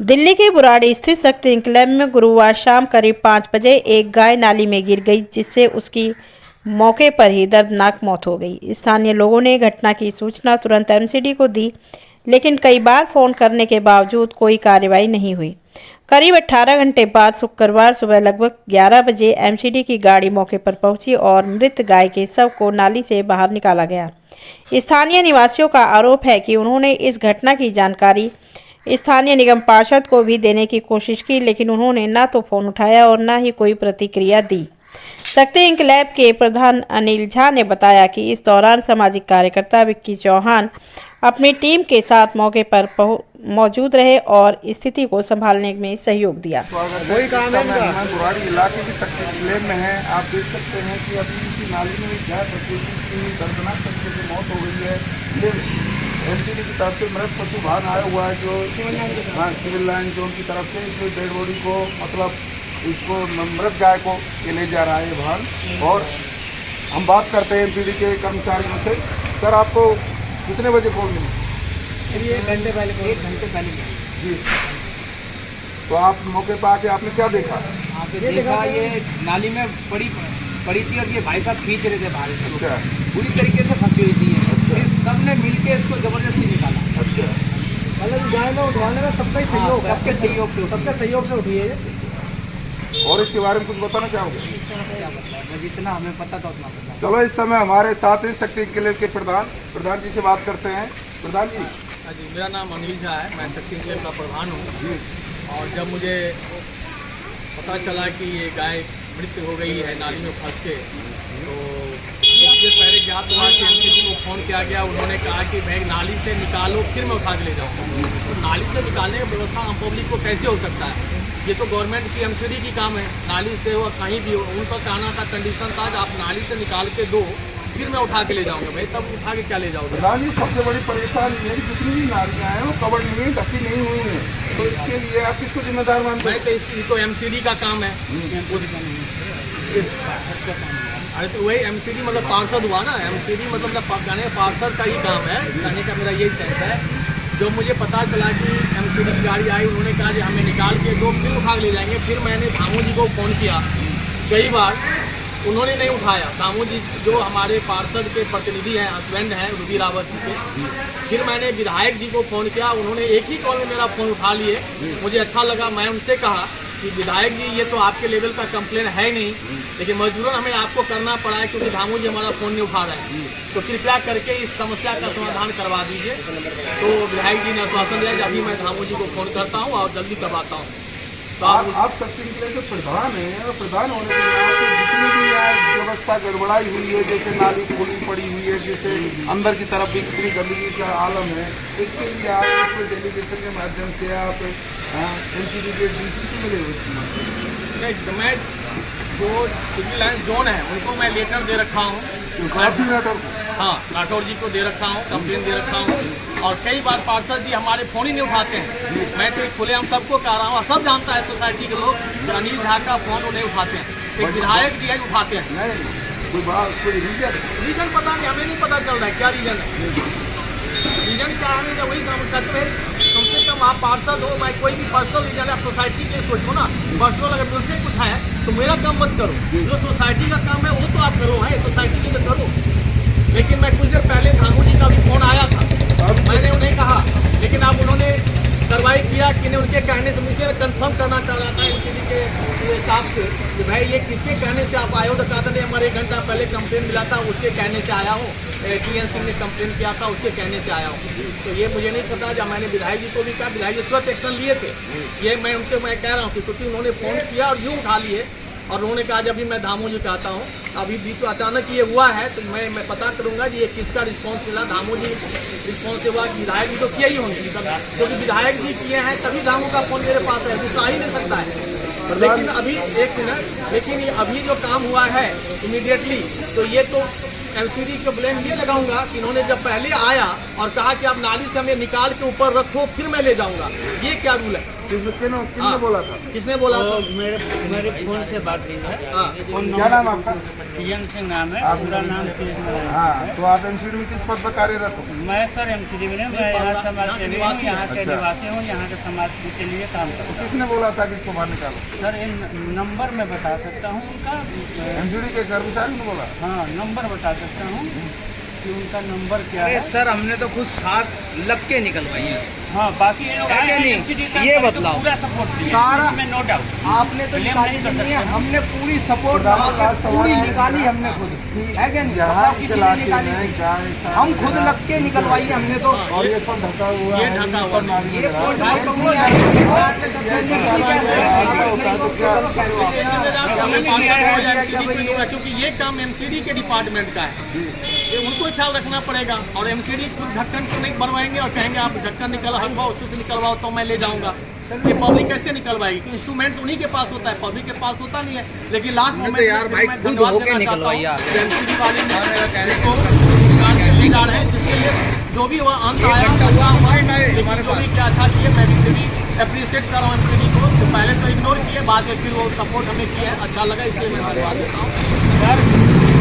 दिल्ली के बुराड़ी स्थित शक्ति एन्क्लेव में गुरुवार शाम करीब 5 बजे एक गाय नाली में गिर गई, जिससे उसकी मौके पर ही दर्दनाक मौत हो गई। स्थानीय लोगों ने घटना की सूचना तुरंत एमसीडी को दी, लेकिन कई बार फोन करने के बावजूद कोई कार्रवाई नहीं हुई। करीब 18 घंटे बाद शुक्रवार सुबह लगभग 11 बजे एमसीडी की गाड़ी मौके पर पहुंची और मृत गाय के शव को नाली से बाहर निकाला गया। स्थानीय निवासियों का आरोप है कि उन्होंने इस घटना की जानकारी स्थानीय निगम पार्षद को भी देने की कोशिश की, लेकिन उन्होंने न तो फोन उठाया और न ही कोई प्रतिक्रिया दी। शक्ति एन्क्लेव के प्रधान अनिल झा ने बताया कि इस दौरान सामाजिक कार्यकर्ता विक्की चौहान अपनी टीम के साथ मौके पर मौजूद रहे और स्थिति को संभालने में सहयोग दिया। वही काम है इनका। बुराड़ी इलाके की शक्ति एन्क्लेव में है। आप देख सकते हैं कि अभी इसी नाली में एक गाय की दर्दनाक तरीके से मौत हो गई है। एमसीडी की तरफ से मृत पशु वाहन आया हुआ है, जो सिविल लाइन जोन की तरफ से जो डेड बॉडी को मतलब इसको मृत गाय को ये ले जा रहा है ये वाहन। और हम बात करते हैं एमसीडी के कर्मचारियों से। सर, आपको कितने बजे कॉल मिली? एक घंटे पहले जी। तो आप मौके पर आके आपने क्या देखा? ये देखा ये नाली में पड़ी थी और ये भाई साहब खींच रहे थे बाहर से। अच्छा। पूरी तरीके से फंसी हुई थी। फिर सबने मिलके इसको जबरदस्ती निकाला। अच्छा। मतलब गाय में उठवाने में सबका सहयोग है। सबके सहयोग से उठी है। और इसके बारे में कुछ बताना चाहोगे? जितना हमें पता था उतना पता। चलो, इस समय हमारे साथ ही शक्ति एन्क्लेव के प्रधान जी से बात करते हैं। प्रधान जी। जी, मेरा नाम अनिल झा है। मैं शक्ति एन्क्लेव का प्रधान हूँ। और जब मुझे पता चला कि ये गाय मृत्यु हो गई है नाली में फंस के, तो इससे पहले ज्ञात हुआ कि एमसीडी को फ़ोन किया गया। उन्होंने कहा कि भाई नाली से निकालो, फिर मैं उठा के ले जाऊँ। तो नाली से निकालने की व्यवस्था आम पब्लिक को कैसे हो सकता है? ये तो गवर्नमेंट की एमसीडी की काम है। नाली से हो कहीं भी हो, उनका कहना था, कंडीशन था, आप नाली से निकाल के दो, फिर मैं उठा के ले जाऊँगा। भाई तब उठा के क्या ले जाओगे? प्रधान जी, सबसे बड़ी परेशानी है कि जितनी भी नालियाँ हैं वो कवर नहीं है, ढकी नहीं हुई हैं। तो इसके लिए आप किसको जिम्मेदार मानते हैं? मैं तो इसकी तो एमसीडी का काम है। अरे तो वही एमसीडी मतलब पार्षद हुआ ना। एमसीडी मतलब कहने पार्षद का ही काम है। कहने का मेरा यही सेंस है। जो मुझे पता चला कि एमसीडी की गाड़ी आई, उन्होंने कहा कि हमें निकाल के दो, फिर उठा के ले जाएंगे। फिर मैंने धामू जी को फ़ोन किया कई बार, उन्होंने नहीं उठाया। धामू जी जो हमारे पार्षद के प्रतिनिधि हैं, हस्बैंड हैं रूबी रावत जी के। फिर मैंने विधायक जी को फ़ोन किया, उन्होंने एक ही कॉल में मेरा फ़ोन उठा लिए। मुझे अच्छा लगा। मैं उनसे कहा कि विधायक जी, ये तो आपके लेवल का कंप्लेन है नहीं, लेकिन मजबूरन हमें आपको करना पड़ा है क्योंकि धामू जी हमारा फ़ोन नहीं उठा रहे हैं। तो कृपया करके इस समस्या का समाधान करवा दीजिए। तो विधायक जी ने आश्वासन दिया कि अभी मैं धामू जी को फ़ोन करता हूँ और जल्दी करवाता हूँ। तो आप शक्ति एन्क्लेव के प्रधान हैं, और प्रधान होने के नाते जितनी भी यहाँ व्यवस्था गड़बड़ाई हुई है, जैसे नाली खुली पड़ी हुई है, जैसे अंदर की तरफ भी कितनी गंदगी का आलम है, इसके लिए आप डेलीगेशन के माध्यम से आप एमसीडी के डीसी को मिले हुए? मैं जो सिविल लाइन जोन है उनको मैं लेटर दे रखा हूँ। हाँ, राठौर जी को दे रखा हूँ, कंप्लेन दे रखा हूँ। और कई बार पार्षद जी हमारे फ़ोन ही नहीं उठाते हैं। मैं तो खुले हम सबको कह रहा हूँ, सब जानता है सोसाइटी के लोग कि अनिल झा का फ़ोन नहीं उठाते हैं। एक विधायक जी है उठाते हैं। कोई रीजन पता नहीं, हमें नहीं पता चल रहा है क्या रीजन है। रीजन क्या है, जब वही कहते हैं कम से कम आप पार्षद हो। मैं कोई भी पर्सनल रीजन है, आप सोसाइटी के सोचो ना। पर्सनल अगर मुझसे कुछ है तो मेरा काम मत करो। जो सोसाइटी का काम है वो तो आप करो, है सोसाइटी के तो करो। लेकिन मैं कुछ देर पहले धामू जी का भी फ़ोन आया था, मैंने उन्हें कहा, लेकिन अब उन्होंने कार्रवाई किया कि नहीं। उनके कहने से मुझे कंफर्म करना चाह रहा था एमसीडी के हिसाब से कि भाई ये किसके कहने से आप आए हो? तो कहा था नहीं, हमारे 1 घंटा पहले कंप्लेन मिला था, उसके कहने से आया हूँ। टीएन सिंह ने कंप्लेन किया था, उसके कहने से आया हूँ। तो ये मुझे नहीं पता। जब मैंने विधायक जी को भी कहा, विधायक जी तुरंत एक्शन लिए थे। ये मैं कह रहा हूँ कि क्योंकि उन्होंने फ़ोन किया और यूँ उठा लिए। और उन्होंने कहा जब भी मैं धामू जी कहता हूँ, अभी भी तो अचानक ये हुआ है, तो मैं पता करूँगा कि ये किसका रिस्पांस मिला। धामू जी रिस्पांस हुआ, विधायक जी तो किए ही होंगे, क्योंकि विधायक जी किए हैं तभी धामू का फ़ोन मेरे पास है। दूसरा ही नहीं सकता है। लेकिन अभी एक मिनट, लेकिन अभी जो काम हुआ है इमीडिएटली, तो ये तो एमसीडी को ब्लेम ये लगाऊंगा कि इन्होंने जब पहले आया और कहा कि आप नाली से हमें निकाल के ऊपर रखो, फिर मैं ले जाऊंगा। ये क्या रूल है? किसने बोला था? किसने बोला था? मेरे फोन से बात हुई है। हाँ। क्या नाम आपका? टीएन सिंह नाम है, पूरा नाम चेंज है। हाँ, तो आप एमसीडी में किस पद पर कार्यरत हो? मैं सर एमसीडी में नहीं, मैं यहाँ समाज सेवी हूँ, यहाँ के अच्छा। निवासी हूँ, यहाँ के समाज के लिए काम करता हूँ। किसने बोला था कि इसको बाहर निकालो? सर इन नंबर मैं बता सकता हूँ उनका। एमसीडी के कर्मचारी ने बोला? हाँ, नंबर बता सकता हूँ कि उनका नंबर क्या अरे है। सर हमने तो खुद साथ लग के निकलवाई है। हाँ, बाकी ये लोग है क्या आए हैं, नहीं? MCD का ये तो बतलाओ। पूरा सपोर्ट किया, सारा- इसमें नो डाउट। आपने तो Blame निकाली नहीं कर नहीं है, सकते। हमने पूरी सपोर्ट पूरी निकाली हमने खुद, है क्या नहीं? यहाँ बताओ इस किसी ने इलाके निकाली? में गाय हम खुद लग के निकलवाई है हमने तो। और ये सब ढका हुआ ये है, ढका इन हुआ पर नाली ये लगा कोई है। ढाई कपड़ों या- क्योंकि ये काम एमसीडी के डिपार्टमेंट का है, ये उनको ख्याल रखना पड़ेगा। और एमसीडी खुद ढक्कन को नहीं बनवाएंगे और कहेंगे आप ढक्कन हटवाओ, उससे निकलवाओ तो मैं ले जाऊंगा। ये पब्लिक कैसे निकलवाएगी? इंस्ट्रूमेंट उन्हीं के पास होता है, पब्लिक के पास होता नहीं है। लेकिन लास्ट मोमेंट तो यार भाई खुद होके निकलवाई आप। एमसीडी वाले इसको निकाल के ले जा रहे हैं, जिसके लिए जो भी हुआ अंत आया अच्छा हुआ। लेकिन जो भी क्या अच्छा किए, मैं भी अप्रिशिएट कर रहा हूँ एमसीडी को। तो पहले तो इग्नोर किए, बाद में फिर वो सपोर्ट हमें किया है, अच्छा लगा, इसलिए मैं धन्यवाद देता हूँ। सर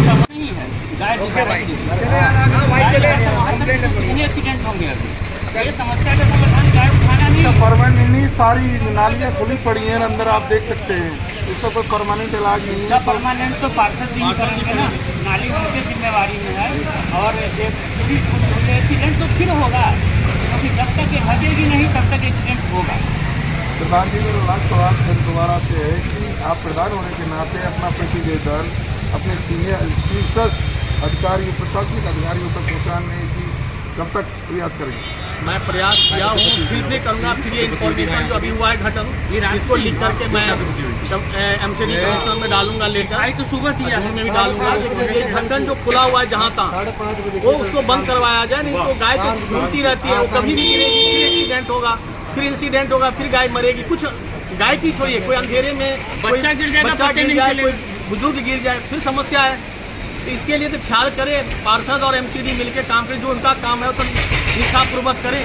सब नहीं है, गाय ओके भाई, दूसरा चले यार, हाँ भाई चले, कंप्लेंट है कितने एक्सीडेंट होंगे अभी। ये समस्या का समाधान गाय उठाना नहीं है। परमानेंट सारी नालियाँ खुली पड़ी हैं अंदर, आप देख सकते हैं। इसका कोई परमानेंट इलाज नहीं इसका है। परमानेंट तो पार्षद भी करेंगे ना, नाली उनकी जिम्मेवारी में है। और एक्सीडेंट तो फिर होगा, क्योंकि जब तक ये हटेगी नहीं तब तक एक्सीडेंट होगा। प्रधान जी, मेरा लास्ट सवाल फिर दोबारा से है कि आप प्रधान होने के नाते अपना प्रतिवेदन अपने सीनियर शीर्ष अधिकारियों, प्रशासनिक अधिकारियों तक पहुँचाने की कब तक प्रयास करेंगे? मैं प्रयास किया हूँ, फिर भी करूँगा। फिर ये इन्फॉर्मेशन जो अभी हुआ है घटन, इसको लिख करके मैं एमसीडी कमिश्नर में डालूंगा, लेटर आई तो सुबह किया में भी डालूंगा। लेकिन ये ढक्कन जो खुला हुआ है जहाँ तक, वो उसको बंद करवाया जाए। नहीं तो गाय तो घूमती रहती है, वो कभी भी गिरेगी, फिर एक्सीडेंट होगा, फिर इंसिडेंट होगा, फिर गाय मरेगी। कुछ गाय की छोड़िए, कोई अंधेरे में बच्चा गिर जाएगा, बच्चा पता गिर नहीं जाए, चलेगा। कोई बुजुर्ग गिर जाए, फिर समस्या है। तो इसके लिए तो ख्याल करें, पार्षद और एमसीडी मिलकर काम करें, जो उनका काम है वो तो निष्ठापूर्वक करें।